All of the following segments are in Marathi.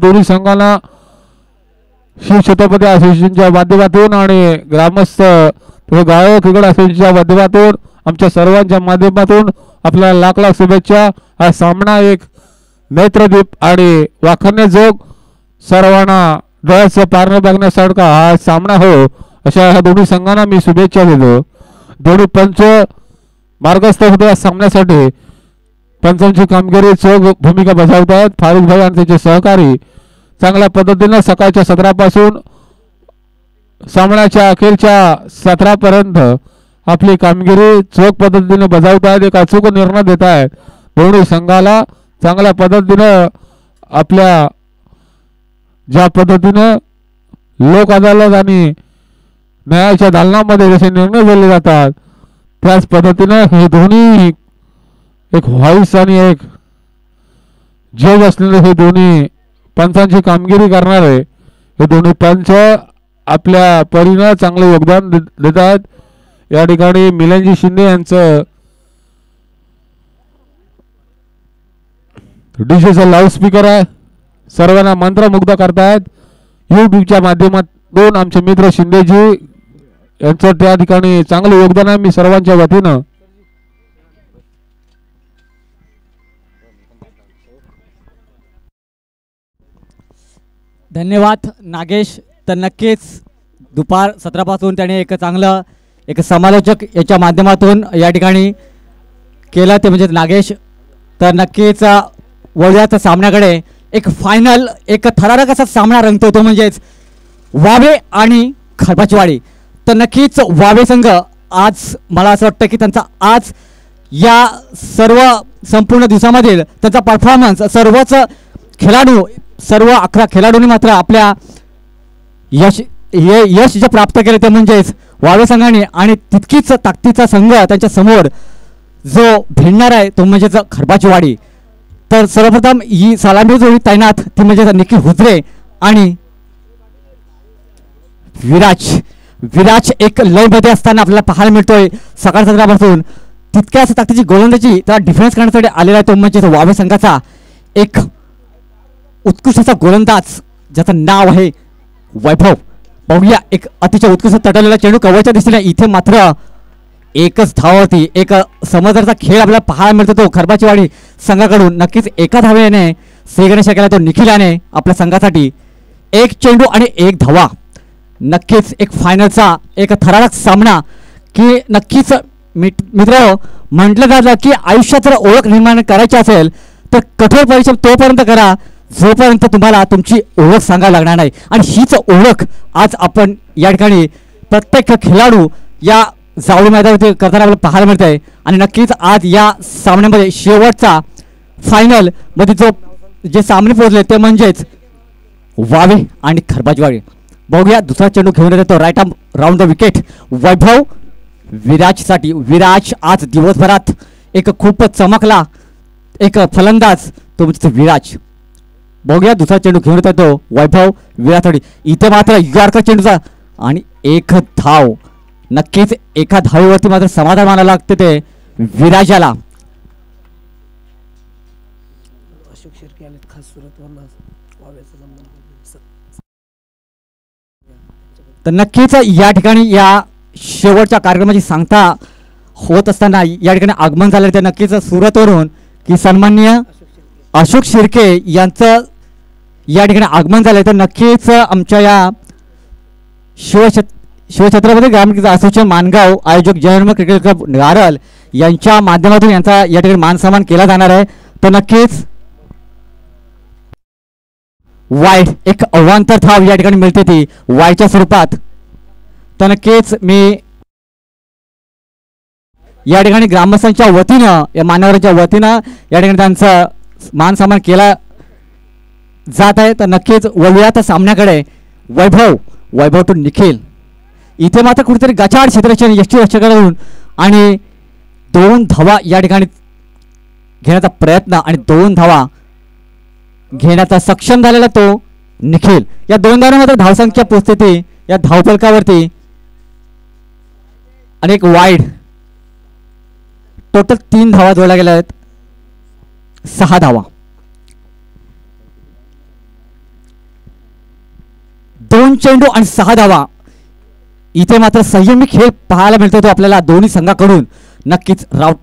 दोन्ही संघांना शिव छत्रपती असोसिएशनच्या माध्यमातून आणि ग्रामस्थ गायक क्रिकेट असोसिएशनच्या माध्यमातून आमच्या सर्वांच्या माध्यमातून आपल्याला लाख लाख शुभेच्छा। हा सामना एक नेत्रदीप आणि वाखाणण्याजोग सर्वांना डोळ्याचं पारणं बघण्यासारखा हा सामना हो अशा ह्या दोन्ही संघांना मी शुभेच्छा देतो। दोन्ही पंच मार्गस्थ होते या सामन्यासाठी। पंचांची कामगिरी चोख भूमिका बजावत आहेत। फारुख भाई आणि त्याचे सहकारी चांगल्या पद्धतीने सकाळच्या सत्रापासून सामन्याच्या अखेरच्या सत्रापर्यंत आपली कामगिरी चोख पद्धतीने बजावत आहेत। एक अचूक निर्णय देत आहेत। दोन्ही संघाला चांगल्या पद्धतीने आपल्या ज्या पद्धतीने लोक अदालत आणि न्यायाच्या दालनामध्ये जसे निर्णय दिले जातात त्याच पद्धतीने हे दोन्ही एक व्हॉइस आणि एक जज असलेले हे दोन्ही पंचांची कामगिरी करणारे हे दोन्ही पंच आपल्या परीने चांगले योगदान देत आहेत। या ठिकाणी मिलनजी शिंदे यांचं डीजेचा लाऊडस्पीकर आहे। सर्वांना मंत्रमुग्ध करतायत। यूट्यूबच्या माध्यमातून आमचे मित्र शिंदेजी यांचं त्या ठिकाणी चांगलं योगदान आहे। मी सर्वांच्या वतीनं धन्यवाद नागेश। तर नक्कीच दुपार सत्रापासून त्याने एक चांगलं एक समालोचक याच्या माध्यमातून या ठिकाणी केलं ते म्हणजे नागेश। तर नक्कीच वळूयात सामन्याकडे। एक फायनल एक थरारक असा सामना रंगतो तो म्हणजेच वावे आणि खरपाचीवाडी। तर नक्कीच वावे संघ आज मला असं वाटतं की त्यांचा आज या सर्व संपूर्ण दिवसामधील त्यांचा परफॉर्मन्स सर्वच खेळाडू सर्व 11 खेळाडूंनी मात्र आपल्या यश जे प्राप्त केले ते म्हणजेच वावे संघाने आणि तितकीच ताकदीचा संघ त्यांच्या समोर जो भिडणार आहे तो म्हणजेच खरपाचीवाडी। तर सर्वप्रथम ही सलामी जोडी तैनात ती म्हणजे निखिल हुजरे आणि विराज एक लयमध्ये असताना आपल्याला पाहायला मिळतोय सकाळ सत्रापासून तितक्याच ताकदीची गोलंदाजी त्याला डिफेन्स करण्यासाठी आलेला आहे तो म्हणजे वावे संघाचा एक उत्कृष्ट असा गोलंदाज ज्याचं नाव आहे वैभव। बघूया एक अतिशय उत्कृष्ट तटलेला चेंडू कव्हरच्या दिशेने इथे मात्र एकच धावावरती एक समजदारचा खेळ आपल्याला पाहायला मिळतो तो खरपाचीवाडी संघाकडून। नक्कीच एका धावेने श्रीगणेश केला तो निखिलाने आपल्या संघासाठी एक चेंडू आणि एक धावा। नक्कीच एक फायनलचा एक थरारक सामना की नक्कीच मित्र म्हटलं जातं की आयुष्यात जर ओळख निर्माण करायची असेल तर कठोर परिश्रम तोपर्यंत करा जोपर्यंत तुम्हाला तुमची ओळख सांगायला लागणार नाही। आणि हीच ओळख आज आपण या ठिकाणी प्रत्येक खेळाडू या जावळी मैदानावरती करताना आपल्याला पाहायला मिळत आहे। आणि नक्कीच आज या सामन्यामध्ये शेवटचा फायनल मध्ये जे सामने पोहोचले ते म्हणजेच वावे आणि खरपाचीवाडी। बघूया दुसरा चेंडू घेऊन येतो right arm round the wicket Vaibhav विराजसाठी। विराज आज दिवसभरात एक खूप चमकला एक फलंदाज तो म्हणजे विराज। बघूया दुसरा चेंडू घेऊन येतो वैभव विराजसाठी। इथे मात्र यॉर्कर चेंडूचा आणि एक धाव। नक्कीच एका धावेवरती मात्र समाधान मानायला लागते ते विराजाला। तर नक्कीच या ठिकाणी या शेवटच्या कार्यक्रमाची सांगता होत असताना या ठिकाणी आगमन झालं ते नक्कीच सुरतवरून की सन्माननीय अशोक शिर्के यांचं या ठिकाणी आगमन झालं। तर नक्कीच आमच्या या शिवछत्रपती ग्रामीण असोसिएशन मानगाव आयोजक जयहनुमान क्रिकेट क्लब गारल यांच्या माध्यमातून यांचा या ठिकाणी मान सन्मान केला जाणार आहे। तर नक्कीच वाईड एक अवांतर धाव या ठिकाणी मिळते ती वाईडच्या स्वरूपात। तर नक्कीच मी या ठिकाणी ग्रामस्थांच्या वतीनं या मान्यवरांच्या वतीनं या ठिकाणी त्यांचा मान सन्मान केला जात आहे। तर नक्कीच वळूयात सामन्याकडे। वैभव टू निखिल इथे मात्र कुठेतरी गचाड क्षेत्ररक्षण यष्टी रक्षकाकडून आणि 2 धावा या ठिकाणी घेण्याचा प्रयत्न आणि 2 धावा घेण्याचा सक्षम झालेला तो निखिल। या 2 धावांना मात्र धावसंख्या पोहोचते ती या धावफलकावरती आणि एक वाईड टोटल 3 धावा जोडल्या गेल्या आहेत 6 धावा। 2 चेंडू आणि 6 धावा. इथे मात्र संयमी खेळ पाहायला मिळतो तो आपल्याला दोन्ही संघाकडून. नक्कीच राऊट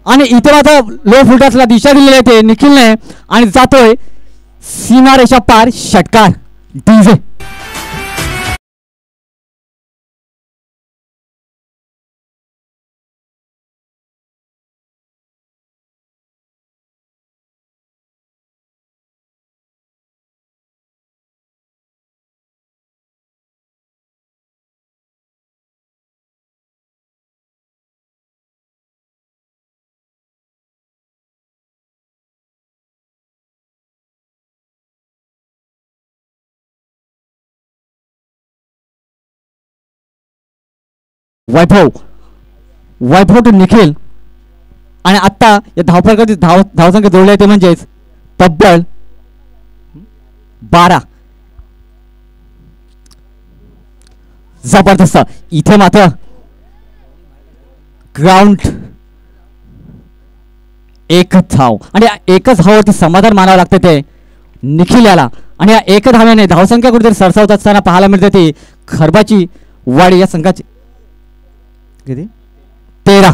आणि इथे मात्र लो फुलटॉसला दिशा दिलेली आहे ते निखिलने आणि जातोय सीमारेषा पार षटकार. डीजे वैभव वैभव टू निखिल आणि आत्ता या धावफलकाची धावसंख्या जोडली आहे ते म्हणजेच तब्बल 12. जबरदस्त. इथे मात्र ग्राउंड एक धाव आणि एकच धावावरती समाधान मानावं लागते ते निखिल याला. आणि या एक धाव्याने धावसंख्या कुठेतरी सरसावत असताना पाहायला मिळते ती खरबाची वाडी या संघाची. किती 13.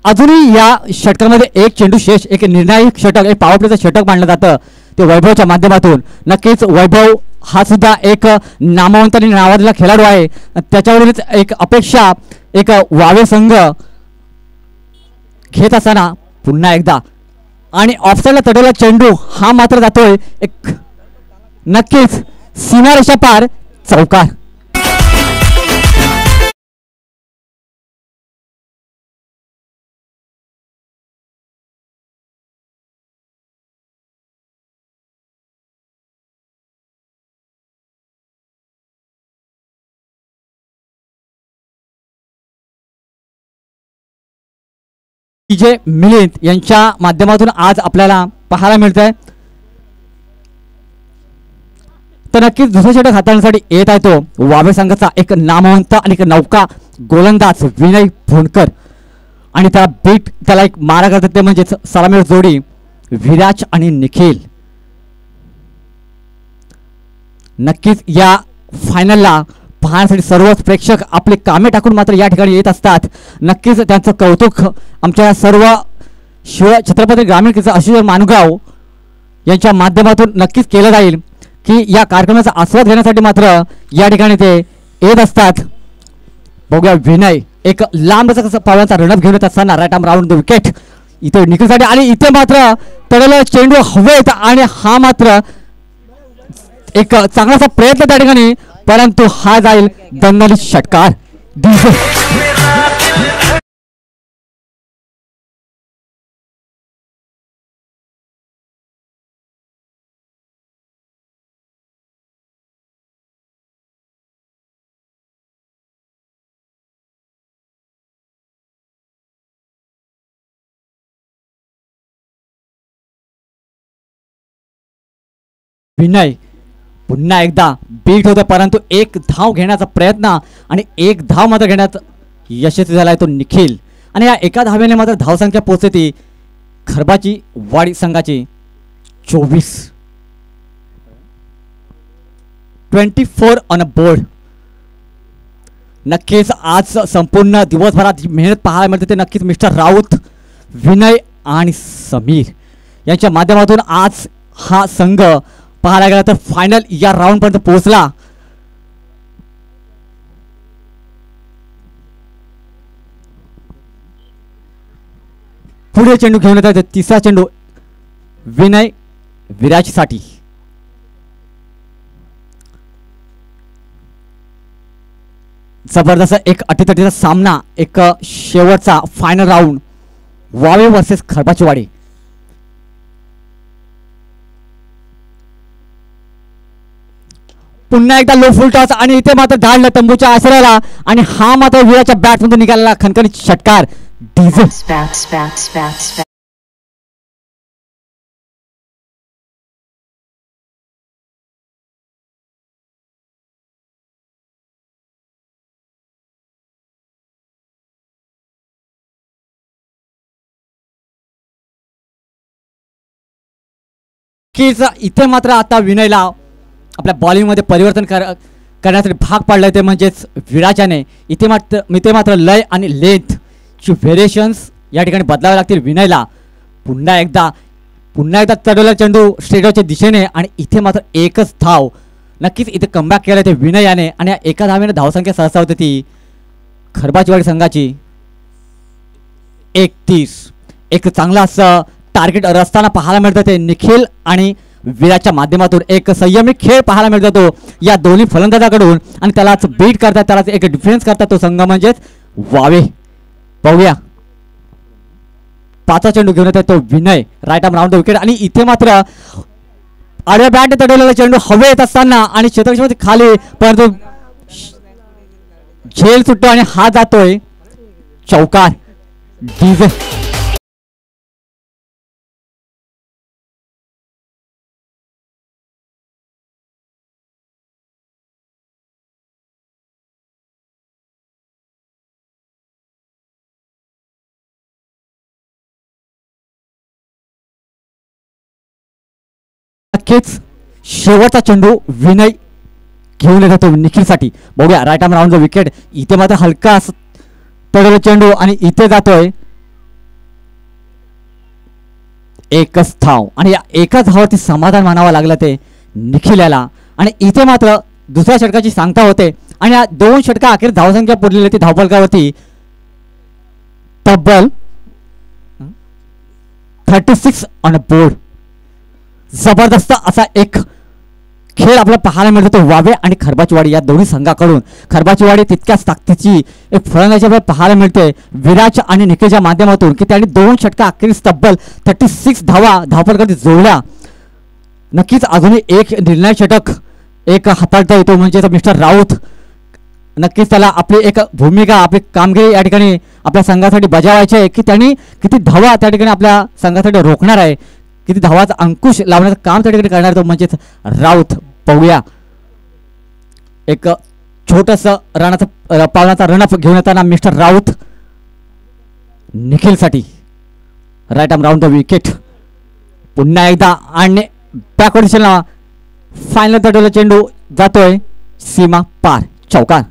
अजूनही या षटकामध्ये एक चेंडू शेष. एक निर्णायक षटक एक पॉवर प्लेचं षटक मानलं जातं ते वैभवच्या माध्यमातून. नक्कीच वैभव हा सुद्धा एक नामवंत आणि नावाजलेला खेळाडू आहे. त्याच्यावरूनच एक अपेक्षा एक वावे संघ घेत असताना पुन्हा एकदा आणि ऑफसाईडला तडवला चेंडू हा मात्र जातोय एक नक्कीच सीमारेषा पार चौकार. जे मिलिंद यांच्या माध्यमातून आज आपल्याला पाहायला मिळत आहे. तर नक्कीच दुसरा षटक हाताळण्यासाठी येत आहे तो वावे संघाचा एक नामवंत आणि एक नौका गोलंदाज विनय भोंडकर आणि त्याला बीट त्याला एक मारा करतात ते म्हणजेच सलामीर जोडी विराज आणि निखिल. नक्कीच या फायनलला पाहण्यासाठी सर्वच प्रेक्षक आपले कामे टाकून मात्र या ठिकाणी येत असतात. नक्कीच त्यांचं कौतुक आमच्या सर्व छत्रपती ग्रामीण क्रीडा असोसिएशन माणगाव यांच्या माध्यमातून नक्कीच केलं जाईल की या कार्यक्रमाचा आस्वाद घेण्यासाठी मात्र या ठिकाणी ते येत असतात. बघूया विनय एक लांब पावलांचा रनअप घेऊन येत असताना right arm round the wicket इथे निखिलसाठी आणि इथे मात्र तडला चेंडू हवेत आणि हा मात्र एक चांगलासा प्रयत्न त्या ठिकाणी परंतु हा जाईल दणदणीत षटकार. विनय पुन्हा एकदा बीट होतं परंतु एक धाव घेण्याचा प्रयत्न आणि एक धाव मात्र घेण्यात यशस्वी झालाय तो निखिल. आणि या एका धावेने मात्र धावसंख्या पोहोचते ती खरबाची वाडी संघाची 24 ऑन अ बोर्ड. नक्कीच आज संपूर्ण दिवसभरात मेहनत पाहायला मिळते ते नक्कीच मिस्टर राऊत विनय आणि समीर यांच्या माध्यमातून आज हा संघ पाहायला गेला तर फायनल या राऊंड पर्यंत पोहोचला. पुढे चेंडू घेऊन येतात तिसरा चेंडू विनय विराजसाठी. जबरदस्त एक अटीतटीचा सामना एक शेवटचा फायनल राऊंड वावे वर्सेस खरबाची वाडी. पुन्हा एकदा लो फुल टॉस आणि इथे मात्र धाडलं तंबूच्या आश्रयाला आणि हा मात्र विराच्या बॅटमधून निघालेला खणखणीत षटकार. डीजे नक्कीच इथे मात्र आता विनयला आपल्या बॉलिंगमध्ये परिवर्तन करण्यासाठी भाग पाडलं ते म्हणजेच विराजाने इथे मात्र लय आणि लेंथची व्हेरिएशन्स या ठिकाणी बदलावे लागतील विनयला. पुन्हा एकदा चढवला चेंडू स्ट्रेटच्या दिशेने आणि इथे मात्र एकच धाव. नक्कीच इथे कमबॅक केलं ते विनयाने आणि या एका धावेने धावसंख्या सहसा होती ती खरबाचीवाडी संघाची 31. एक चांगला असं टार्गेट रस्ताना पाहायला मिळतं ते निखिल आणि विराटच्या माध्यमातून एक संयमी खेळ पाहायला मिळतो तो या दोन्ही फलंदाजाकडून आणि त्यालाच बीट करतात, त्यालाच एक डिफेन्स करतात तो संघ म्हणजेच वावे. पाहूया पाचा चेंडू घेऊन येतो तो Vinay right arm round the wicket आणि इथे मात्र आडव्या बॅट तडवलेला चेंडू हवे येत असताना आणि क्षेत्ररक्षणामध्ये खाली परंतु झेल सुटतो आणि हा जातोय चौकार. डीजे नक्कीच शेवटचा चेंडू विनय घेऊन येतो निखिलसाठी. बघूया right arm round the wicket. इथे मात्र हलका पडलेला चेंडू आणि इथे जातोय एकच धाव आणि या एकाच धावावरती समाधान मानावं लागलं ते निखिल याला. आणि इथे मात्र दुसऱ्या षटकाची सांगता होते आणि या 2 षटका अखेर धावसंख्या पुरलेली ती धावफलकावरती तब्बल 36 ऑन बोर्ड. जबरदस्त असा एक खेळ आपल्याला पाहायला मिळतो तो वावे आणि खरबाचीवाडी या दोन्ही संघाकडून. खरबाचीवाडी तितक्याच ताकदीची एक फलंदाजी आपल्याला पाहायला मिळते विराज आणि निखिलच्या माध्यमातून की त्यांनी 2 षटका अखेरीस तब्बल 36 धावा धावफलकावरती जोडल्या. नक्कीच अजूनही एक निर्णायक षटक एक हाताळता येतो म्हणजे मिस्टर राऊत. नक्कीच त्याला आपली एक भूमिका आपली कामगिरी या ठिकाणी आपल्या संघासाठी बजावायची आहे की त्यांनी किती धावा त्या ठिकाणी आपल्या संघासाठी रोखणार आहे, किती धावाचा अंकुश लावण्याचं काम त्या ठिकाणी करणार तो म्हणजेच राऊत. पाहूया एक छोटस पावलाचा रनअप घेऊन येताना मिस्टर राऊत निखिलसाठी right arm round the wicket. पुन्हा एकदा आणि बॅकवर्ड दिशेला फायनल तटवला चेंडू जातोय सीमा पार. चौकार.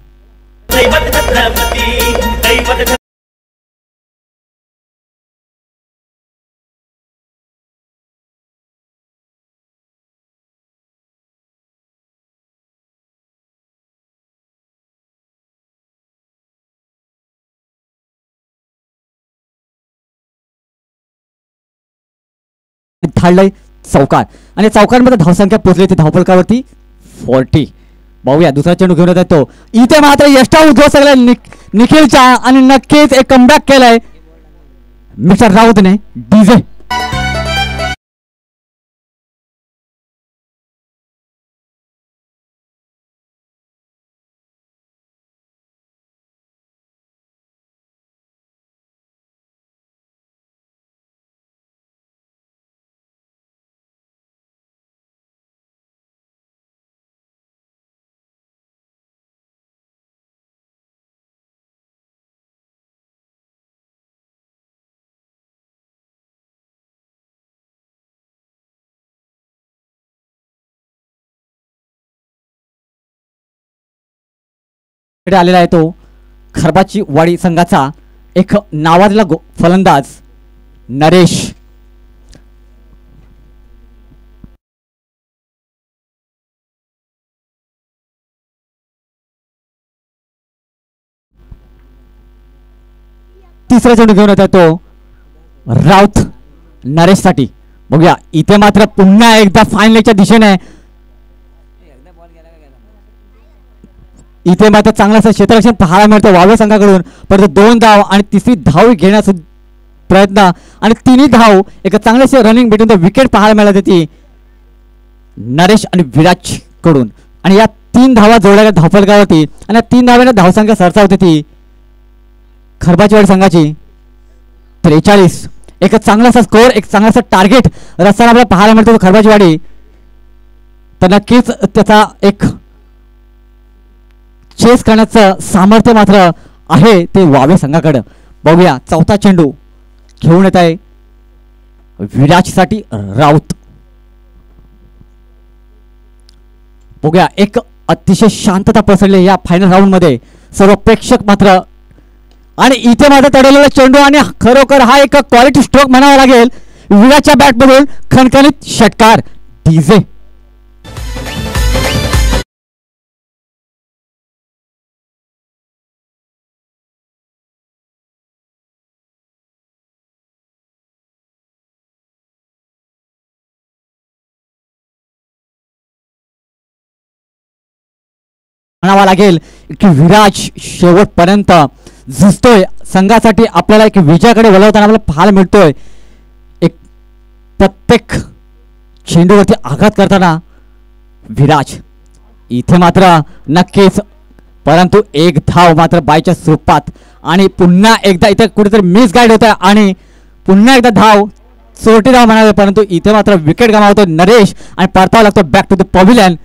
धाडलंय चौकार आणि चौकांमध्ये धावसंख्या पोहोचली ती धावफलकावरती 40. पाहूया दुसरा चेंडू घेऊन येतो तो इथे मात्र यष्टा उद्ध्वस्त केलाय निखिलच्या आणि नक्कीच एक कमबॅक केलाय मिस्टर राऊतने. डीजे आलेला आहे तो खरबाची वाडी संघाचा एक नावाजलेला फलंदाज नरेश. तिसरा चेंडू घेऊन येतो तो राऊत नरेश साठी. बघूया इथे मात्र पुन्हा एकदा फायनलच्या दिशेने इथे मात्र चांगलं क्षेत्ररक्षण पाहायला मिळतं वावे संघाकडून. परंतु 2 धाव आणि तिसरी धाव घेण्याचा प्रयत्न आणि 3ही धाव एक चांगलेसे रनिंग भेटून द विकेट पाहायला मिळत होती नरेश आणि विराज कडून. आणि या 3 धावा जोडल्या धावफलकावरती आणि या 3 धावांना धावसंख्या सरसा होती ती खरबाचीवाडी संघाची 43. एक चांगलासा स्कोअर एक चांगलासा टार्गेट रस्त्याला आपल्याला पाहायला मिळतो खरबाचीवाडी. तर नक्कीच त्याचा एक चेस करण्याचं सामर्थ्य मात्र आहे ते वावे संघाकडे. बघूया चौथा चेंडू घेऊन येत आहे विराजसाठी राऊत. बघूया एक अतिशय शांतता पसरली या फायनल राऊंडमध्ये सर्व प्रेक्षक मात्र आणि इथे मात्र तडलेला चेंडू आणि खरोखर हा एक क्वालिटी स्ट्रोक म्हणावा लागेल विराटच्या बॅटमधून खणखणीत षटकार डीजे म्हणावा लागेल की विराज शेवटपर्यंत झुजतोय संघासाठी आपल्याला एक विजयाकडे वळवताना आपल्याला पाहायला मिळतोय एक प्रत्येक चेंडूवरती आघात करताना विराज इथे मात्र नक्कीच परंतु एक धाव मात्र बायच्या स्वरूपात आणि पुन्हा एकदा इथे कुठेतरी मिस गाईड होत आहे आणि पुन्हा एकदा धाव चोरटी धाव म्हणावे परंतु इथे मात्र विकेट गमावतो नरेश आणि परतावा लागतो back to the pavilion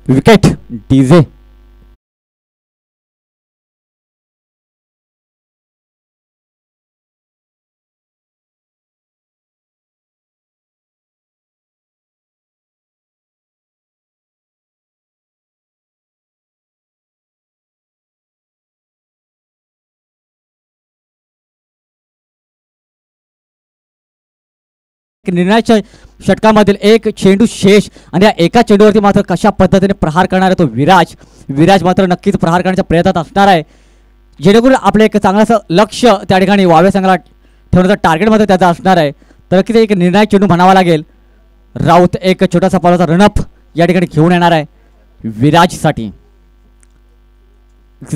wicket DJ निर्णयाच्या षटकामधील एक चेंडू शेष आणि या एका चेंडूवरती मात्र कशा पद्धतीने प्रहार करणार आहे तो विराज मात्र नक्कीच प्रहार करण्याच्या प्रयत्नात असणार आहे जेणेकरून आपलं एक चांगलंसं लक्ष त्या ठिकाणी वावे संघाला ठेवण्याचं टार्गेटमध्ये त्याचा असणार आहे तर नक्कीच एक निर्णायक चेंडू म्हणावा लागेल राऊत एक छोटासा पावलाचा रनअप या ठिकाणी घेऊन येणार आहे विराजसाठी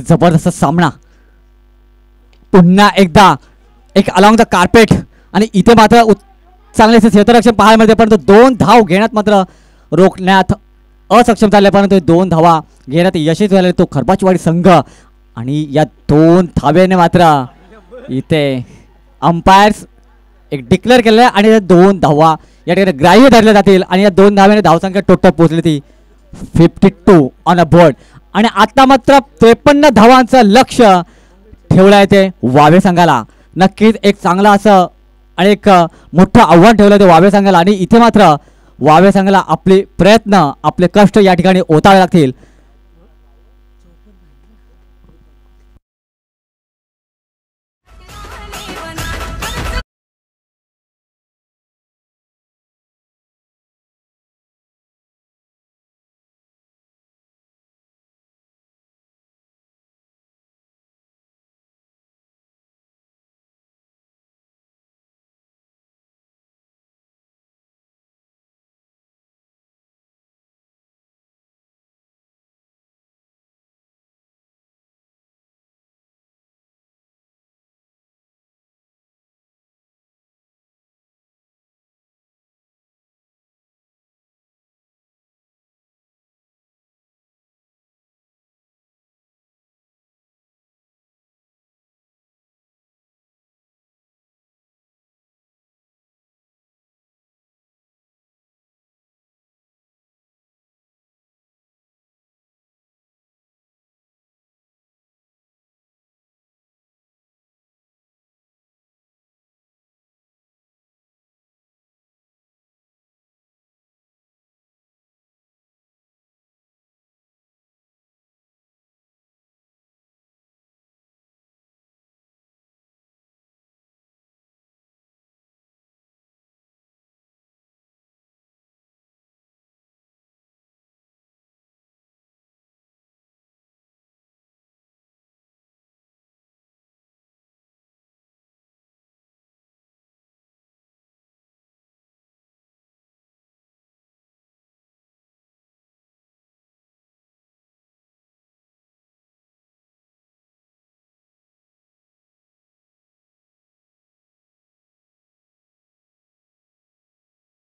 जबरदस्त सामना पुन्हा एकदा एक अलॉंग द कार्पेट आणि इथे मात्र चांगले क्षेत्ररक्षण पाहायला मिळते परंतु 2 धाव घेण्यात मात्र रोखण्यात असक्षम झाले परंतु 2 धावा घेण्यात यशस्वी झाले तो खरबाचीवाडी संघ आणि या 2 धावेने मात्र इथे अंपायर्स एक डिक्लेअर केलेलं आहे आणि 2 धावा या ठिकाणी ग्राह्य धरल्या जातील आणि या 2 धावेने धावसंख्या टोटल पोहोचली ती 52 ऑन अ बोर्ड आणि आता मात्र 53 धावांचं लक्ष ठेवलं आहे ते वावे संघाला नक्कीच एक चांगला असं आणि एक मोठं आव्हान ठेवलं ते वावे संघाला आणि इथे मात्र वावे संघाला आपले प्रयत्न आपले कष्ट या ठिकाणी ओतावे लागतील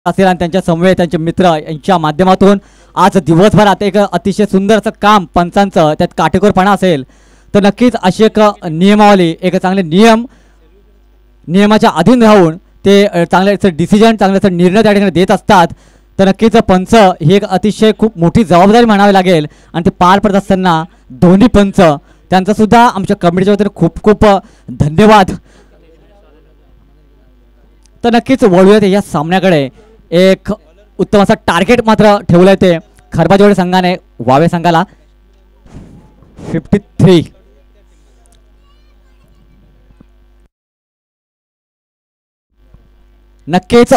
असेल आणि त्यांच्या समवेत त्यांचे मित्र यांच्या माध्यमातून आज दिवसभरात एक अतिशय सुंदर असं काम पंचांचं त्यात काटेकोरपणा असेल तर नक्कीच अशी एक नियमावली एक चांगले नियमाच्या अधीन राहून ते चांगले डिसिजन चांगले निर्णय त्या ठिकाणी देत असतात तर नक्कीच पंच ही एक अतिशय खूप मोठी जबाबदारी म्हणावी लागेल आणि ते पार पडत असताना दोन्ही पंच त्यांचा सुद्धा आमच्या कमिटीच्या वतीने खूप खूप धन्यवाद तर नक्कीच वळूयात या सामन्याकडे एक उत्तम असा टार्गेट मात्र ठेवलं आहे ते खरबाजवाडी संघाने वावे संघाला 53. नक्कीच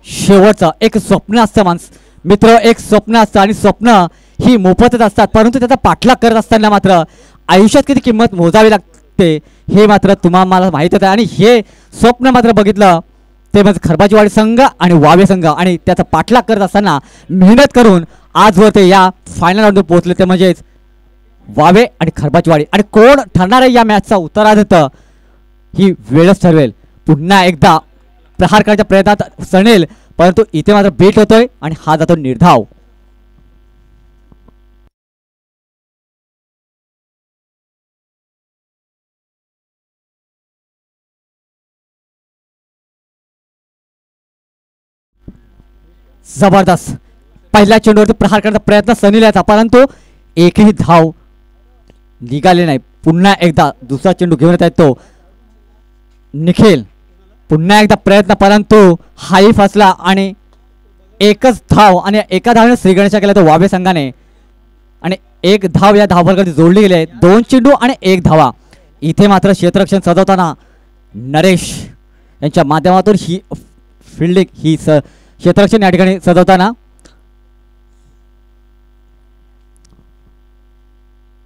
शेवटचं एक स्वप्न असतं मित्र, एक स्वप्न असतं आणि स्वप्न ही मोफतच असतात, परंतु त्याचा पाठलाग करत असताना मात्र आयुष्यात किती किंमत मोजावी लागते हे मात्र तुम्हाला मला माहीत होतं. आणि हे स्वप्न मात्र बघितलं ते म्हणजे खरबाजीवाडी संघ आणि वावे संघ, आणि त्याचा पाठलाग करत असताना मेहनत करून आजवर ते या फायनल राऊंडवर पोहोचले, ते म्हणजेच वावे आणि खरबाजीवाडी. आणि कोण ठरणार आहे या मॅचचा उत्तरार्ध ही वेळच ठरवेल. पुन्हा एकदा प्रहार करण्याच्या प्रयत्नात सणेल, परंतु इथे मात्र बेट होतोय आणि हा जातो निर्धाव. जबरदस्त पहिल्या चेंडूवरती प्रहार करण्याचा प्रयत्न सनील याचा, परंतु एकही धाव निघाले नाही. पुन्हा एकदा दुसरा चेंडू घेऊन येत तो निखिल, पुन्हा एकदा प्रयत्न, परंतु हाही फसला आणि एकच धाव. आणि एका धावेने श्रीगणेशा केला तो वावे संघाने, आणि एक धाव या धावफलकावरती जोडली गेली आहे. 2 चेंडू आणि 1 धावा. इथे मात्र क्षेत्ररक्षण सजवताना नरेश यांच्या माध्यमातून ही फिल्डिंग ही क्षेत्ररक्षण या ठिकाणी सजवताना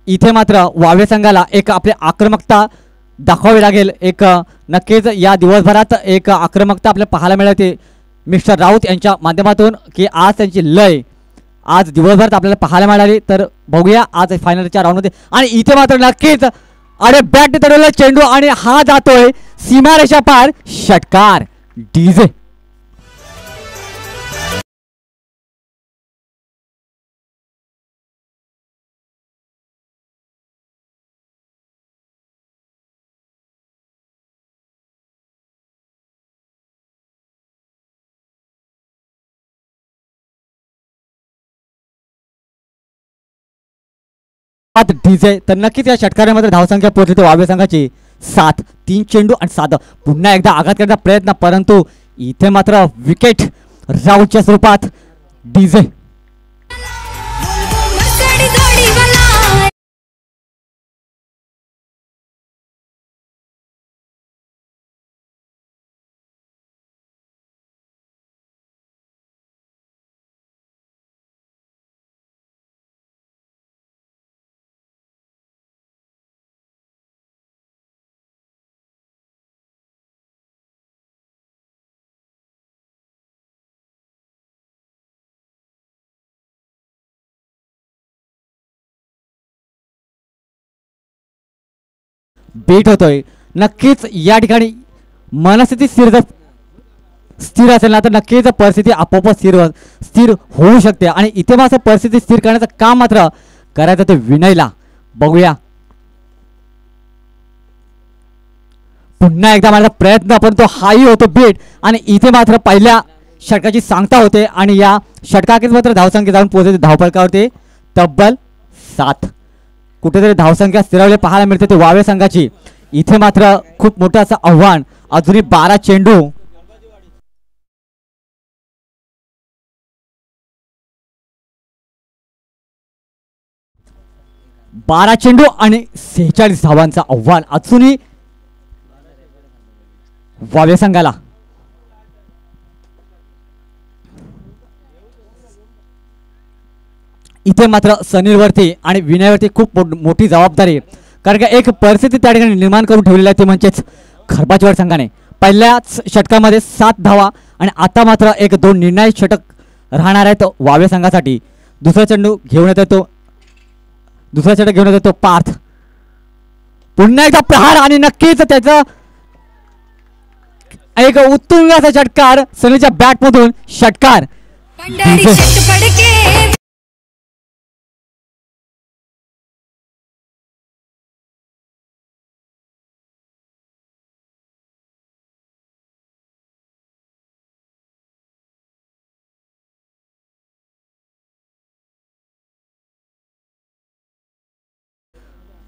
इथे मात्र वावे संघाला एक आपली आक्रमकता दाखवावी लागेल. एक नक्कीच या दिवसभरात एक आक्रमकता आपल्याला पाहायला मिळते मिस्टर राऊत यांच्या माध्यमातून, की आज त्यांची लय आज दिवसभरात आपल्याला पाहायला मिळाली. तर बघूया आज फायनलच्या राऊंडमध्ये. आणि इथे मात्र नक्कीच अरे बॅट तडवलेला चेंडू आणि हा जातोय सीमारेषा पार, षटकार डीजे. डीजे. तर नक्कीच या षटकारामध्ये धावसंख्या पोहोचली ते वावे संघाची 7. 3 चेंडू आणि 7. पुन्हा एकदा आघात करण्याचा प्रयत्न, परंतु इथे मात्र विकेट राऊतच्या स्वरूपात डीजे. बीट होतोय. नक्कीच या ठिकाणी मनस्थिती स्थिर असेल ना तर नक्कीच परिस्थिती आपोआप स्थिर होऊ शकते. आणि इथे मात्र परिस्थिती स्थिर करण्याचं काम मात्र करायचं ते विनयला. बघूया पुन्हा एकदा माझा प्रयत्न, पण तो हाही होतो बीट. आणि इथे मात्र पहिल्या षटकाची सांगता होते आणि या षटकाकीच मात्र धावसंख्या जाऊन पोहोचते धावफलकावरती तब्बल 7. कुठेतरी धावसंख्या स्थिरावली पाहायला मिळते ते वावे संघाची. इथे मात्र खूप मोठं असं आव्हान. अजूनही 12 चेंडू. आणि 46 धावांचं आव्हान अजूनही वावे संघाला. इथे मात्र सनीलवरती आणि विनयवरती खूप मोठी जबाबदारी, कारण का एक परिस्थिती त्या ठिकाणी निर्माण करून ठेवलेली आहे ती म्हणजेच खरबाजीवाडी संघाने. पहिल्याच षटकामध्ये 7 धावा आणि आता मात्र 1-2 निर्णायक षटक राहणार आहेत वावे संघासाठी. दुसरा चेंडू घेऊन येतो पार्थ. पुन्हा एकदा प्रहार आणि नक्कीच त्याचं एक उत्तुंग असा षटकार सनीच्या बॅट मधून. षटकार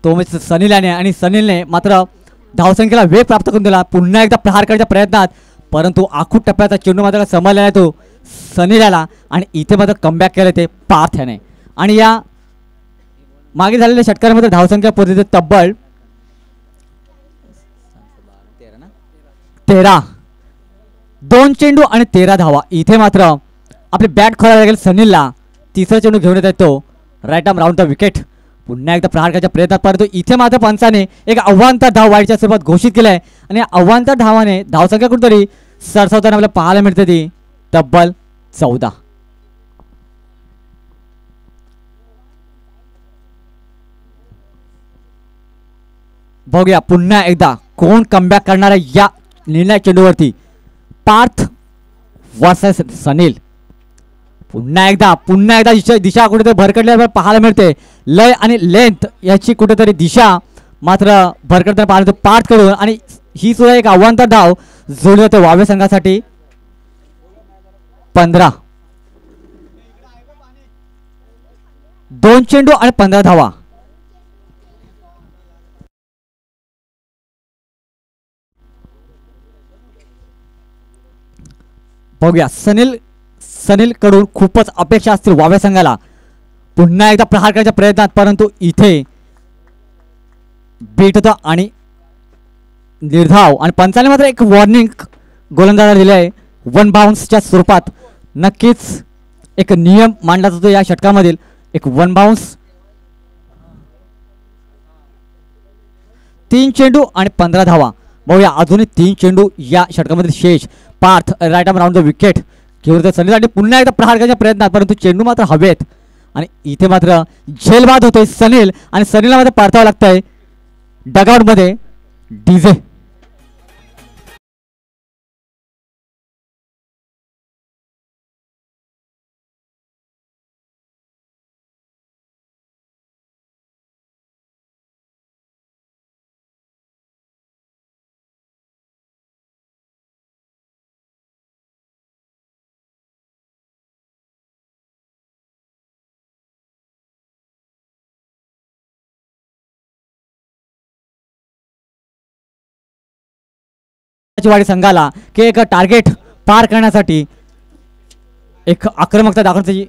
तो म्हणजे सनीलने, आणि सनीलने मात्र धावसंख्येला वेग प्राप्त करून दिला. पुन्हा एकदा प्रहार करण्याच्या प्रयत्नात, परंतु आखूट टप्प्याचा चेंडू मात्र सांभाळला नाही तो सनील आला आणि इथे मात्र कमबॅक केलं ते पार्थ याने. आणि या मागे झालेल्या षटकारामध्ये धावसंख्या पोहोचली तब्बल 13. 2 चेंडू आणि 13 धावा. इथे मात्र आपली बॅट खोलायला लागेल सनीलला. तिसरा चेंडू घेऊन येत तो right arm round the wicket. पुन्हा एकदा प्रहार करायच्या प्रयत्नात परंतु इथे मात्र पंचाने एक अव्वांतर धाव वाईटच्या स्वरूपात घोषित केलं आहे. आणि अव्वांतर धावाने धावसंख्या कुठेतरी सरसावताना आपल्याला पाहायला मिळते ती तब्बल 14. बघूया पुन्हा एकदा कोण कमबॅक करणार आहे या निर्णायक चेंडूवरती. पार्थ वर्सेस सनील. पुन्हा एकदा दिशा कुठेतरी भरकटल्यावर पाहायला मिळते. लय आणि लेंथ याची कुठेतरी दिशा मात्र भरकटताना पाहायला मिळते पार्थ कडून. आणि ही सुद्धा एक अव्वांतर धाव जोडली जाते वावे संघासाठी. 15. 2 चेंडू आणि 15 धावा. बघूया सनील कडून खूपच अपेक्षा असतील वावे संघाला पुन्हा एकदा प्रहार करण्याच्या प्रयत्नात परंतु इथे बीट होता आणि निर्धाव. आणि पंचाने मात्र एक वॉर्निंग गोलंदाजाला दिले आहे 1 बाउन्सच्या स्वरूपात. नक्कीच एक नियम मांडला जातो या षटकामधील एक 1 बाउन्स. 3 चेंडू आणि 15 धावा. बघूया अजूनही 3 चेंडू या षटकामधील शेष. Parth right arm round the wicket घेऊन सनीलसाठी पुन्हा एकदा प्रहार करण्याच्या प्रयत्नात परंतु चेंडू मात्र हवेत. आणि इथे मात्र झेलबाद होतोय सनील आणि सनीलला मात्र परतावं लागतंय डगआउटमध्ये डीजे. वाडी संघाला की एक टार्गेट पार करण्यासाठी एक आक्रमकता दाखवण्याची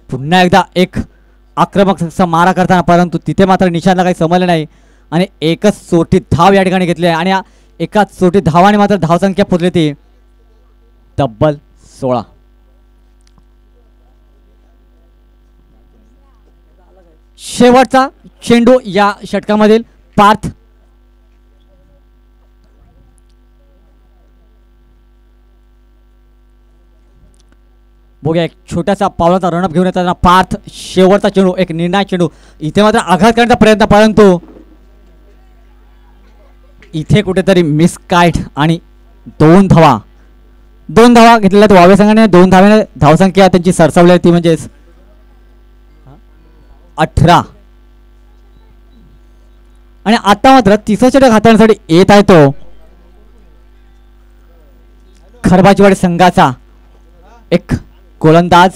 पुन्हा एकदा एक आक्रमक मारा करताना परंतु तिथे मात्र निशाणला काही समजलं नाही. आणि एकच चोटी धाव या ठिकाणी घेतली आहे. आणि एकाच चोटी धावाने मात्र धावसंख्या पोचली ती तब्बल 16. शेवटचा चेंडू या षटकामधील पार्थ. बघूया एक छोटासा पावलाचा रनअप घेऊन येताना पार्थ शेवटचा चेंडू एक निर्णायक चेंडू. इथे मात्र आघात करण्याचा प्रयत्न परंतु इथे कुठेतरी मिस काईट. आणि 2 धावा घेतलेल्या आहेत वावे संघाने. 2 धाव्याने धावसंख्या त्यांची सरसावली ती म्हणजेच 18. आणि आता मात्र तिसरा षटक हाताळण्यासाठी येत आहे तो खरबाचीवाडी संघाचा एक गोलंदाज.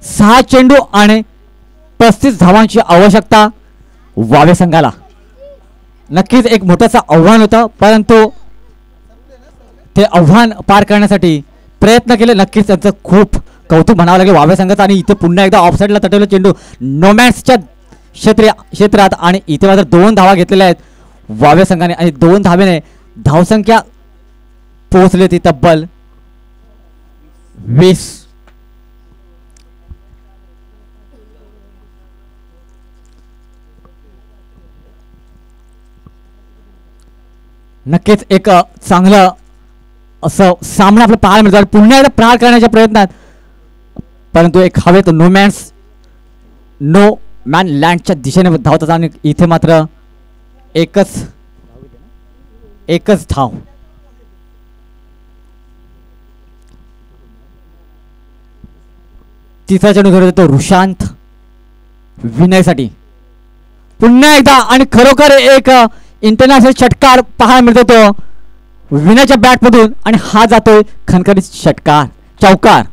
सहा चेंडू आणि 35 धावांची आवश्यकता वावे संघाला. नक्कीच एक मोठंसं आव्हान होतं परंतु ते आव्हान पार करण्यासाठी प्रयत्न केले. नक्कीच त्यांचं खूप कौतुक म्हणावं लागेल वावे संघाचं. आणि इथे पुन्हा एकदा ऑफसाईडला तटवलं चेंडू नोमॅन्सच्या क्षेत्रात. आणि इथे मात्र 2 धावा घेतलेल्या आहेत वावे संघाने. आणि 2 धावेने धावसंख्या पोहोचली ती तब्बल 20. नक्कीच एक चांगलं असं सामना आपल्याला पाहायला मिळतो. पुन्हा एकदा प्रहार करण्याच्या प्रयत्नात परंतु एक हवेत नो मॅन लँडच्या दिशेने धावतात. आणि इथे मात्र एकच धाव. तिसरा चेंडू घेऊन येतो ऋषांत विनयसाठी पुन्हा एकदा. आणि खरोखर एक इंटरनॅशनल षटकार पाहायला मिळतो तो विनयच्या बॅट मधून. आणि हा जातोय खणखणीत षटकार चौकार.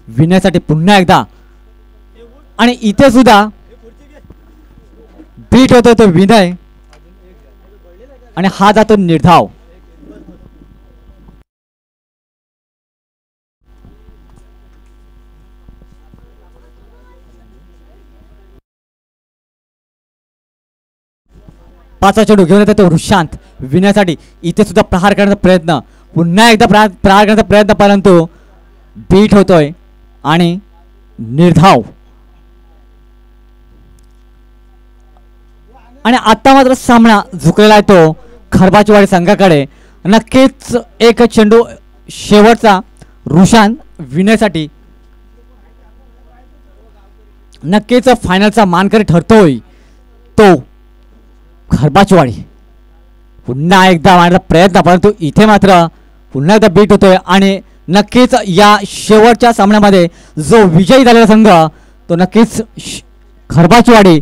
विनयसाठी पुन्हा एकदा आणि इथे सुद्धा बीट होतो तो विनय आणि हा जातो निर्धाव. पाचवा चेंडू घेऊन येतो तो वृषांत विनयसाठी. इथे सुद्धा प्रहार करण्याचा प्रयत्न, पुन्हा एकदा प्रहार करण्याचा प्रयत्न, परंतु बीट होतोय आणि निर्धाव. आणि आता मात्र सामना झुकलेला आहे तो खरबाचीवाडी संघाकडे. नक्कीच एक चेंडू शेवटचा वृषांत विनयसाठी नक्कीच फायनलचा मानकरी ठरतोय तो खरबाचीवाडी. पुन्हा एकदा मारण्याचा प्रयत्न, परंतु इथे मात्र पुन्हा एकदा बीट होतोय आणि नक्कीच या शेवटच्या सामन्यामध्ये जो विजयी झालेला संघ तो नक्कीच खरबाचीवाडी.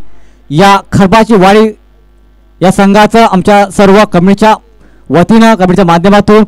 या खरबाचीवाडी या संघाचं आमच्या सर्व कमिटीच्या वतीनं, कमिटीच्या माध्यमातून